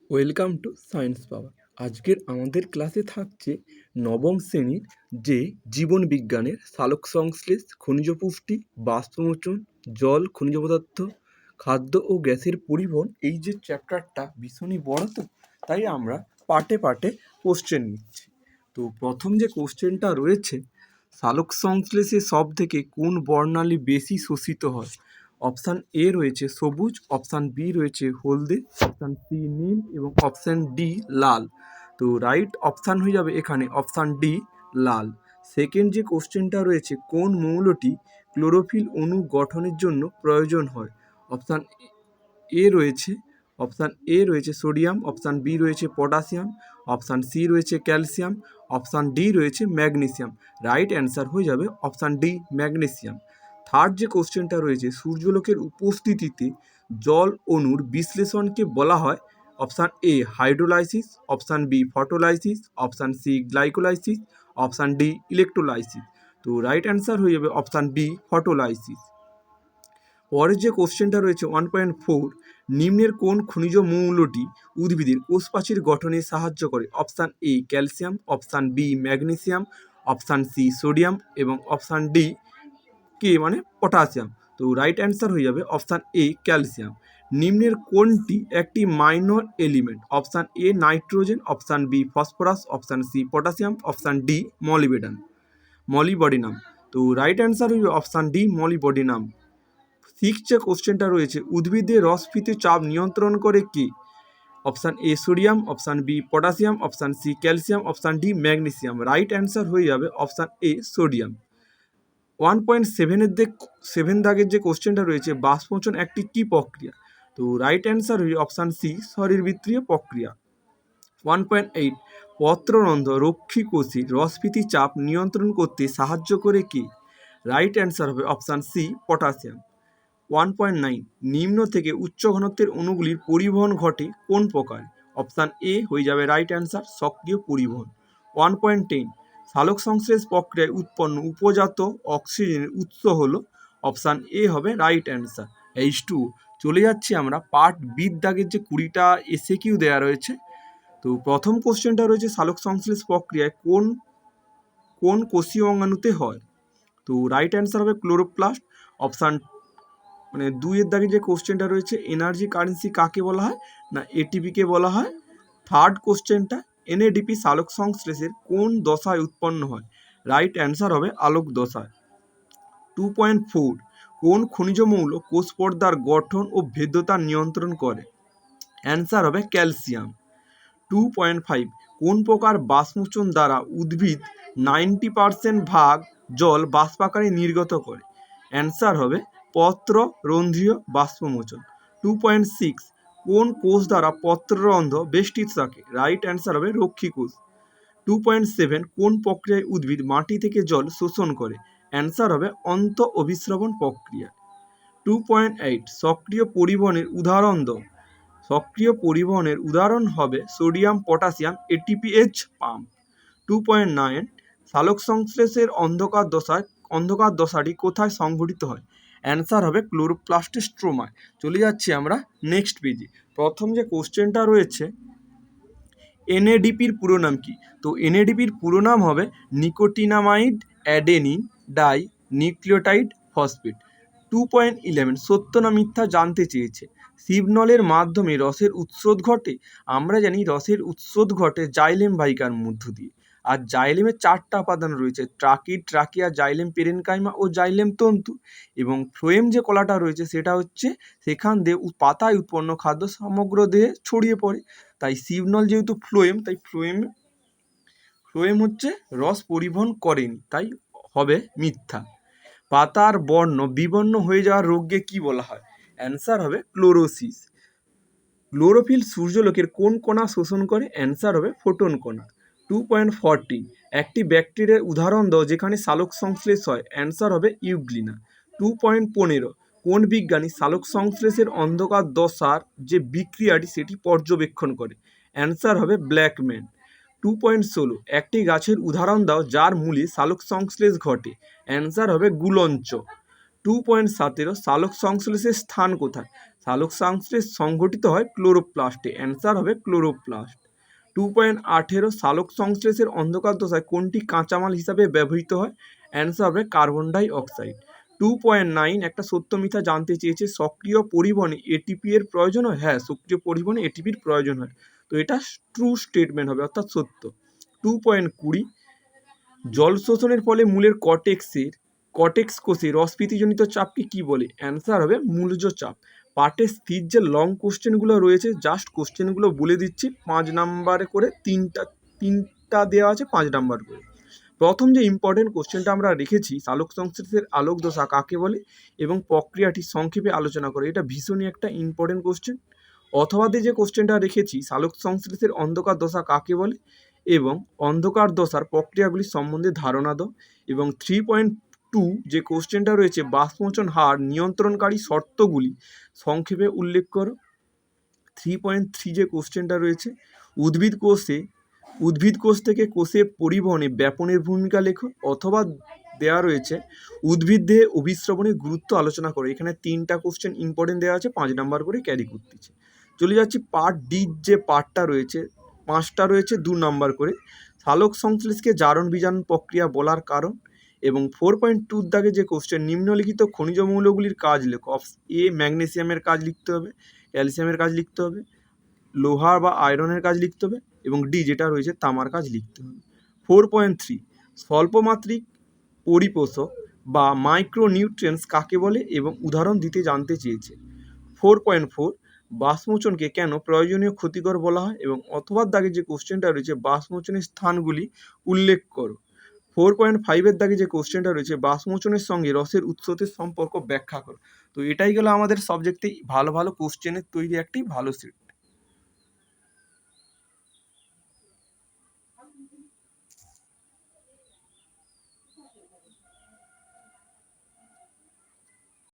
Welcome to science পাওয়ার। আজকের আমাদের ক্লাসে থাকছে নবম শ্রেণীর যে জীবন বিজ্ঞানের সালোক সংশ্লেষ, খনিজ পুষ্টি, বাষ্পমোচন, জল, খনিজ পদার্থ, খাদ্য ও গ্যাসের পরিবহন, এই যে চ্যাপ্টারটা ভীষণই বড়, তো তাই আমরা পার্টে পার্টে কোশ্চেন নিচ্ছি। তো প্রথম যে কোশ্চেনটা রয়েছে, সালোক সংশ্লেষে সব থেকে কোন বর্ণালী বেশি শোষিত হয়? অপশান এ রয়েছে সবুজ, অপশান বি রয়েছে হলদে, অপশান সি নীল এবং অপশান ডি লাল। তো রাইট অপশান হয়ে যাবে এখানে অপশান ডি লাল। সেকেন্ড যে কোশ্চেনটা রয়েছে, কোন মৌলটি ক্লোরোফিল অণু গঠনের জন্য প্রয়োজন হয়? অপশান এ রয়েছে সোডিয়াম, অপশান বি রয়েছে পটাশিয়াম, অপশান সি রয়েছে ক্যালসিয়াম, অপশান ডি রয়েছে ম্যাগনেসিয়াম। রাইট অ্যান্সার হয়ে যাবে অপশান ডি ম্যাগনেসিয়াম। থার্ড যে কোশ্চেনটা রয়েছে, সূর্যালোকের উপস্থিতিতে জল অণুর বিশ্লেষণকে বলা হয়? Option A hydrolysis, option B photolysis, option C glycolysis, option D electrolysis. তো রাইট অ্যান্সার হয়ে যাবে অপশান বি ফটোলাইসিস। পরের যে কোশ্চেনটা রয়েছে 1.4, নিম্নের কোন খনিজ মৌলটি উদ্ভিদের কোষপ্রাচীর গঠনে সাহায্য করে? Option A calcium, option B magnesium, option C sodium এবং অপশান ডি কে মানে পটাশিয়াম। তো রাইট অ্যান্সার হয়ে যাবে অপশান এ ক্যালসিয়াম। নিম্নের কোনটি একটি minor element? Option A nitrogen, option B phosphorus, option C potassium, option D molybdenum. তো right answer হয়ে যাবে অপশান ডি মলিবডিনাম। সিক্স যে কোশ্চেনটা রয়েছে, উদ্ভিদের রসফিতে চাপ নিয়ন্ত্রণ করে কে? Option A sodium, option B potassium, option C calcium, option D magnesium. Right answer হয়ে যাবে অপশান এ সোডিয়াম। 1.7 দাগের যে কোশ্চেনটা রয়েছে, বাষ্পমোচন একটি কী প্রক্রিয়া? তো রাইট অ্যান্সার হয়ে অপশান সি শরীরবৃত্তীয় প্রক্রিয়া। 1.8, পত্ররন্ধ্র রক্ষী কোষে রসফিতি চাপ নিয়ন্ত্রণ করতে সাহায্য করে কে? রাইট অ্যান্সার হবে অপশান সি পটাশিয়াম। 1.9, নিম্ন থেকে উচ্চ ঘনত্বের অণুগুলির পরিবহন ঘটে কোন প্রকার? অপশান এ হয়ে যাবে রাইট অ্যান্সার সক্রিয় পরিবহন। 1.10, সালোক সংশ্লেষ প্রক্রিয়ায় উৎপন্ন উপজাত অক্সিজেনের উৎস হলো? অপশান এ হবে রাইট অ্যান্সার H2। চলে যাচ্ছি আমরা পার্ট বি দাগের যে 20টা এসএকিউ দেওয়া রয়েছে। তো প্রথম কোশ্চেনটা রয়েছে, সালোক সংশ্লেষ প্রক্রিয়ায় কোন কোন কোষীয় অঙ্গাণুতে হয়? তো রাইট অ্যান্সার হবে ক্লোরোপ্লাস্ট। অপশান মানে 2 দাগে যে কোশ্চেনটা রয়েছে, এনার্জি কারেন্সি কাকে বলা হয়? না এটিপিকে বলা হয়। থার্ড কোশ্চেনটা, এনএডিপি সালোক সংশ্লেষের কোন দশায় উৎপন্ন হয়? রাইট অ্যান্সার হবে আলোক দশায়। 2.4, কোন খনিজ মৌল কোষ পর্দার গঠন ও ভেদ্যতা নিয়ন্ত্রণ করে? অ্যান্সার হবে ক্যালসিয়াম। 2.5, কোন প্রকার বাষ্পমোচন দ্বারা উদ্ভিদ 90% ভাগ জল বাষ্পাকারে নির্গত করে? অ্যান্সার হবে পত্ররন্ধ্রীয় বাষ্পমোচন। 2.6, কোন কোষ দ্বারা পত্ররন্ধ্র বেষ্টিত থাকে? রাইট অ্যান্সার হবে রক্ষী কোষ। 2.7, কোন প্রক্রিয়ায় উদ্ভিদ মাটি থেকে জল শোষণ করে? অ্যান্সার হবে অন্ত অভিস্রবণ প্রক্রিয়া। 2.8, সক্রিয় পরিবহনের উদাহরণ দাও। সক্রিয় পরিবহনের উদাহরণ হবে সোডিয়াম পটাশিয়াম এটিপিএইচ পাম্প। 2.9, সালোক সংশ্লেষের অন্ধকার দশাটি কোথায় সংঘটিত হয়? অ্যান্সার হবে ক্লোরোপ্লাস্টের স্ট্রোমায়। চলে যাচ্ছি আমরা নেক্সট পেজে। প্রথম যে কোশ্চেনটা রয়েছে, এনএডিপির পুরো নাম কি? তো এনএডিপির পুরো নাম হবে nicotinamide adenine die nucleotide phosphate. 2.11, সত্য না মিথ্যা জানতে চেয়েছে। শিবনলের মাধ্যমে রসের উৎসোধ ঘটে? আমরা জানি রসের উৎসোধ ঘটে জাইলেম বাহিকার মধ্য দিয়ে। আর জাইলেমের 4টা উপাদান রয়েছে, ট্রাকিড, ট্রাকিয়া, জাইলেম পেরেনকাইমা ও জাইলেম তন্তু। এবং ফ্লোয়েম যে কলাটা রয়েছে সেটা হচ্ছে সেখান দিয়ে পাতায় উৎপন্ন খাদ্য সমগ্র দেহে ছড়িয়ে পড়ে। তাই শিবনল যেহেতু ফ্লোয়েম, তাই ফ্লোয়েম হচ্ছে রস পরিবহন করেনি, তাই হবে মিথ্যা। পাতার বর্ণ বিবর্ণ হয়ে যাওয়ার রোগকে কি বলা হয়? অ্যান্সার হবে ক্লোরোসিস। ক্লোরোফিল সূর্যালোকের কোন কণা শোষণ করে? অ্যান্সার হবে ফোটন কণা। 2.14, একটি ব্যাকটেরিয়ার উদাহরণ দাও যেখানে সালোক সংশ্লেষ হয়। অ্যান্সার হবে ইউগ্লিনা। 2.15, কোন বিজ্ঞানী সালোক সংশ্লেষের অন্ধকার দশার যে বিক্রিয়াটি সেটি পর্যবেক্ষণ করে? অ্যান্সার হবে ব্ল্যাকম্যান। 2.16, একটি গাছের উদাহরণ দাও যার মূলে সালোক সংশ্লেষ ঘটে। অ্যান্সার হবে গুলঞ্চ। 2.17, সালোক সংশ্লেষের স্থান কোথায়? সালোক সংশ্লেষ সংঘটিত হয় ক্লোরোপ্লাস্টে, অ্যান্সার হবে ক্লোরোপ্লাস্ট। 2.18 সালোক সংশ্লেষের অন্ধকার দশায় কোনটি কাঁচামাল হিসাবে ব্যবহৃত হয়, অ্যান্সার হবে কার্বন ডাই অক্সাইড। 2.9 একটা সত্য মিথ্যা জানতে চেয়েছে, সক্রিয় পরিবহনে এটিপি এর প্রয়োজন হয়, হ্যাঁ সক্রিয় পরিবহনে এটিপির প্রয়োজন হয়, তো এটা ট্রু স্টেটমেন্ট হবে অর্থাৎ সত্য। 2.20 জল শোষণের ফলে মূলের কটেক্স কোষে রসপ্রীতিজনিত চাপকে কি বলে, অ্যান্সার হবে মূলজ চাপ। পার্টে স্থির যে লং কোশ্চেনগুলো রয়েছে, জাস্ট কোশ্চেনগুলো বলে দিচ্ছি, 5 নাম্বার করে তিনটা দেওয়া আছে 5 নাম্বার করে। প্রথম যে ইম্পর্টেন্ট কোশ্চেনটা আমরা রেখেছি, সালোক সংশ্লেষের আলোক দশা কাকে বলে এবং প্রক্রিয়াটি সংক্ষেপে আলোচনা করে, এটা ভীষণই একটা ইম্পর্টেন্ট কোশ্চেন। অথবা যে কোশ্চেনটা রেখেছি, সালোক সংশ্লেষের অন্ধকার দশা কাকে বলে এবং অন্ধকার দশার প্রক্রিয়াগুলি সম্বন্ধে ধারণা দাও। এবং 3.2 যে কোশ্চেনটা রয়েছে, বাষ্পমোচন হার নিয়ন্ত্রণকারী শর্তগুলি সংক্ষেপে উল্লেখ করো। 3.3 যে কোশ্চেনটা রয়েছে, উদ্ভিদ কোষ থেকে কোষে পরিবহনে ব্যাপনের ভূমিকা লেখো। অথবা দেওয়া রয়েছে উদ্ভিদ দেহে অভিস্রবণের গুরুত্ব আলোচনা করে। এখানে 3টা কোশ্চেন ইম্পর্টেন্ট দেওয়া আছে, 5 নাম্বার করে ক্যারি করতেছে। চলে যাচ্ছি পার্ট ডি, যে পার্টটা রয়েছে 5টা রয়েছে 2 নাম্বার করে। সালোক সংশ্লেষকে জারণ বিজারণ প্রক্রিয়া বলার কারণ। এবং 4.2 দাগে যে কোশ্চেন, নিম্নলিখিত খনিজ মৌলগুলির কাজ লেখো। এ ম্যাগনেসিয়ামের কাজ লিখতে হবে, ক্যালসিয়ামের কাজ লিখতে হবে, লোহা বা আয়রনের কাজ লিখতে হবে, এবং ডি যেটা রয়েছে তামার কাজ লিখতে হবে। 4.3 স্বল্পমাত্রিক পরিপোষক বা মাইক্রোনিউট্রিয়েন্টস কাকে বলে এবং উদাহরণ দিতে জানতে চেয়েছে। 4.4 বাষ্পমোচনকে কেন প্রয়োজনীয় ক্ষতিকর বলা হয় এবং অথবা দাগে যে কোশ্চেনটা রয়েছে, বাষ্পমোচনের স্থানগুলি উল্লেখ করো। 4.5 দাগে যে কোশ্চেনটা রয়েছে, বাষ্পমোচনের সঙ্গে রসের উৎসের সম্পর্ক ব্যাখ্যা করো। তো এটাই গেল আমাদের সাবজেক্টে ভালো ভালো কোশ্চেনের তৈরি একটি ভালো সেট।